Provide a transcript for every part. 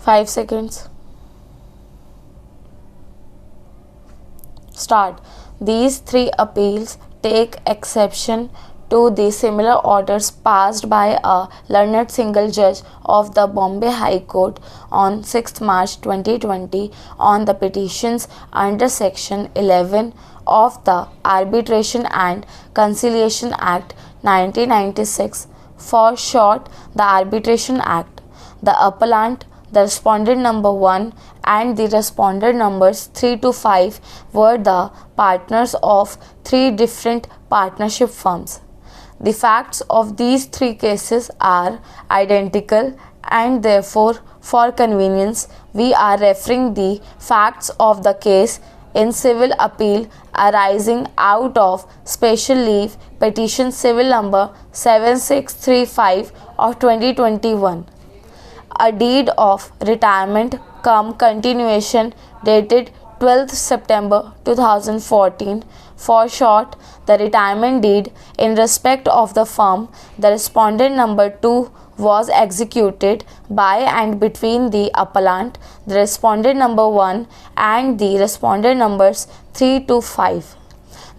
5 seconds. Start. These three appeals take exception to the similar orders passed by a learned single judge of the Bombay High Court on 6 March 2020 on the petitions under Section 11 of the Arbitration and Conciliation Act 1996, for short the Arbitration Act. The appellant, the respondent number 1 and the respondent numbers 3 to 5 were the partners of three different partnership firms. The facts of these three cases are identical, and therefore for convenience we are referring the facts of the case in civil appeal arising out of special leave petition civil number 7635 of 2021. A deed of retirement cum continuation dated 12th September 2014, for short the retirement deed, in respect of the firm the respondent number 2 was executed by and between the appellant, the respondent number 1 and the respondent numbers 3 to 5.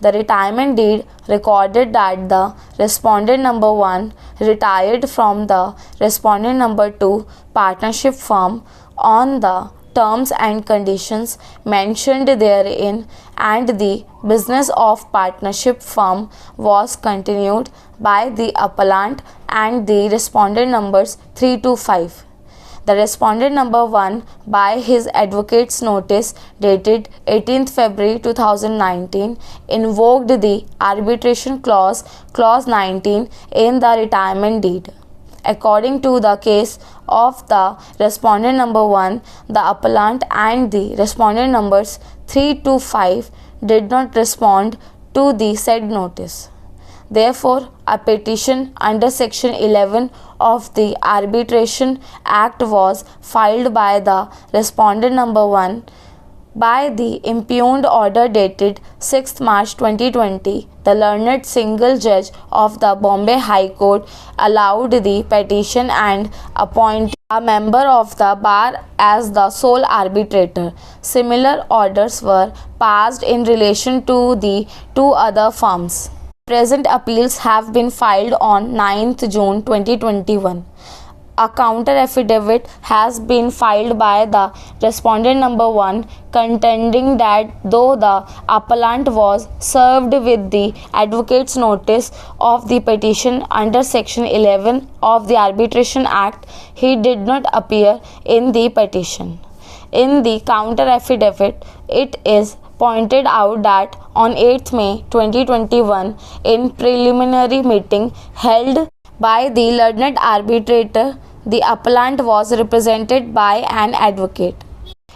The retirement deed recorded that the respondent number 1 retired from the respondent number 2 partnership firm on the terms and conditions mentioned therein, and the business of partnership firm was continued by the appellant and the respondent numbers 3 to 5. The respondent number 1, by his advocate's notice dated 18th February 2019, invoked the arbitration clause 19 in the retirement deed. According to the case of the respondent number 1, the appellant and the respondent numbers 3 to 5 did not respond to the said notice. Therefore, a petition under Section 11 of the Arbitration Act was filed by the respondent number 1. By the impugned order dated 6 March 2020, the learned single judge of the Bombay High Court allowed the petition and appointed a member of the bar as the sole arbitrator. Similar orders were passed in relation to the two other firms. Present appeals have been filed on 9th June 2021. A counter affidavit has been filed by the respondent number 1 contending that though the appellant was served with the advocate's notice of the petition under Section 11 of the Arbitration Act, he did not appear in the petition. In the counter affidavit, it is pointed out that on 8th May 2021, in preliminary meeting held by the learned arbitrator, the appellant was represented by an advocate.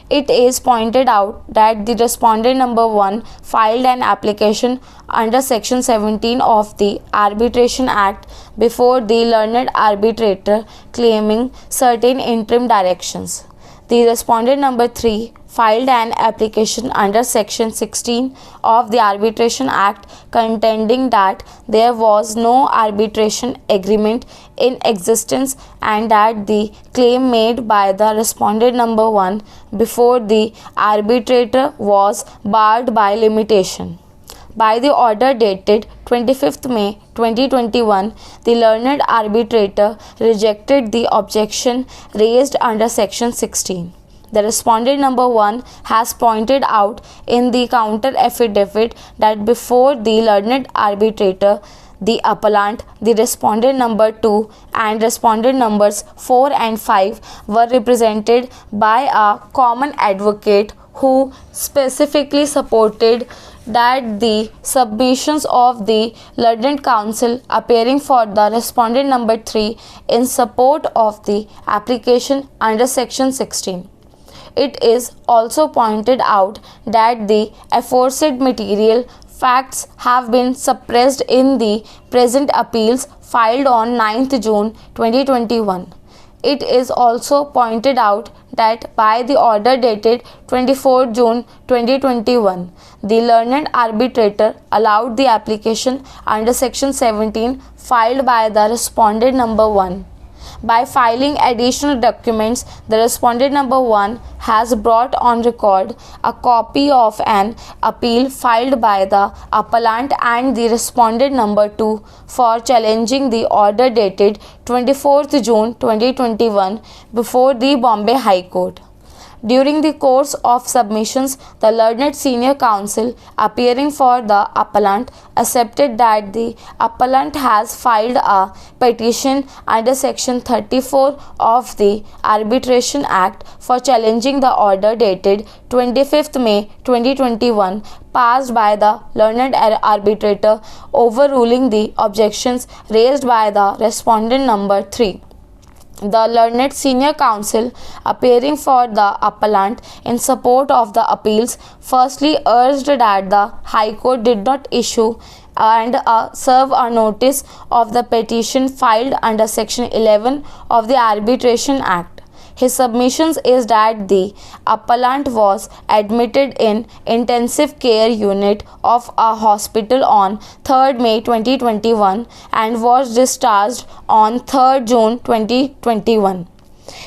It is pointed out that the respondent number 1 filed an application under Section 17 of the Arbitration Act before the learned arbitrator claiming certain interim directions. The respondent number 3 filed an application under Section 16 of the Arbitration Act contending that there was no arbitration agreement in existence and that the claim made by the respondent number 1 before the arbitrator was barred by limitation. By the order dated 25th May 2021, the learned arbitrator rejected the objection raised under Section 16. The respondent number 1 has pointed out in the counter affidavit that before the learned arbitrator, the appellant, the respondent number 2 and respondent numbers 4 and 5 were represented by a common advocate who specifically supported that the submissions of the learned counsel appearing for the respondent number 3 in support of the application under Section 16. It is also pointed out that the aforesaid material facts have been suppressed in the present appeals filed on 9th June 2021. It is also pointed out that by the order dated 24 June 2021, the learned arbitrator allowed the application under Section 17 filed by the respondent number 1. By filing additional documents, the respondent number 1 has brought on record a copy of an appeal filed by the appellant and the respondent number 2 for challenging the order dated 24th June 2021 before the Bombay High Court. During the course of submissions, the learned senior counsel appearing for the appellant accepted that the appellant has filed a petition under Section 34 of the Arbitration Act for challenging the order dated 25th May 2021 passed by the learned arbitrator overruling the objections raised by the respondent number 3. The learned senior counsel appearing for the appellant in support of the appeals firstly urged that the High Court did not issue and serve a notice of the petition filed under Section 11 of the Arbitration Act. His submissions is that the appellant was admitted in intensive care unit of a hospital on 3rd May 2021 and was discharged on 3rd June 2021.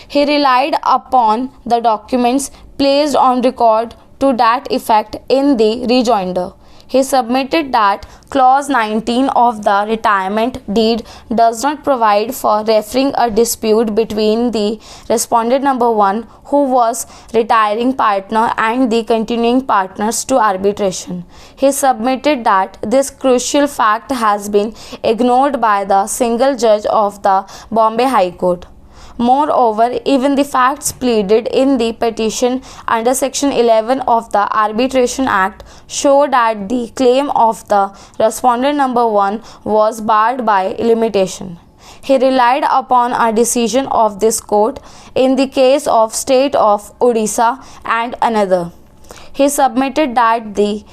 He relied upon the documents placed on record to that effect in the rejoinder. He submitted that Clause 19 of the retirement deed does not provide for referring a dispute between the respondent number 1, who was retiring partner, and the continuing partners to arbitration. He submitted that this crucial fact has been ignored by the single judge of the Bombay High Court. Moreover, even the facts pleaded in the petition under Section 11 of the Arbitration Act show that the claim of the respondent number 1 was barred by limitation. He relied upon a decision of this court in the case of State of Odisha and another. He submitted that the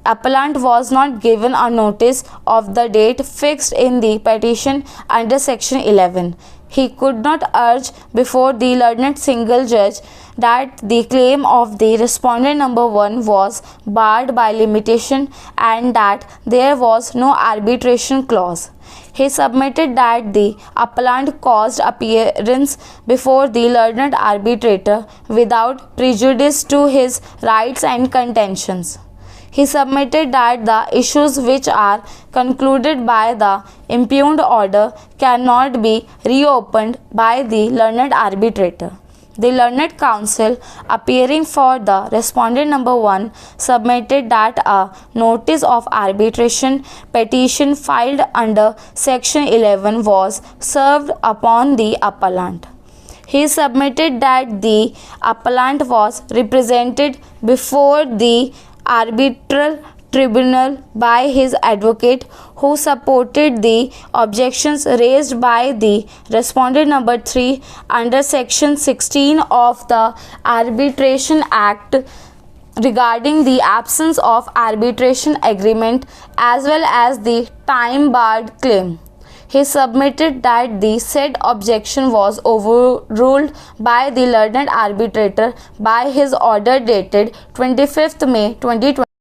appellant was not given a notice of the date fixed in the petition under Section 11. He could not urge before the learned single judge that the claim of the respondent number 1 was barred by limitation and that there was no arbitration clause. He submitted that the appellant caused appearance before the learned arbitrator without prejudice to his rights and contentions. He submitted that the issues which are concluded by the impugned order cannot be reopened by the learned arbitrator. The learned counsel appearing for the respondent number 1 submitted that a notice of arbitration petition filed under Section 11 was served upon the appellant. He submitted that the appellant was represented before the arbitral tribunal by his advocate, who supported the objections raised by the respondent number 3 under Section 16 of the Arbitration Act regarding the absence of arbitration agreement as well as the time-barred claim. He submitted that the said objection was overruled by the learned arbitrator by his order dated 25th May 2020.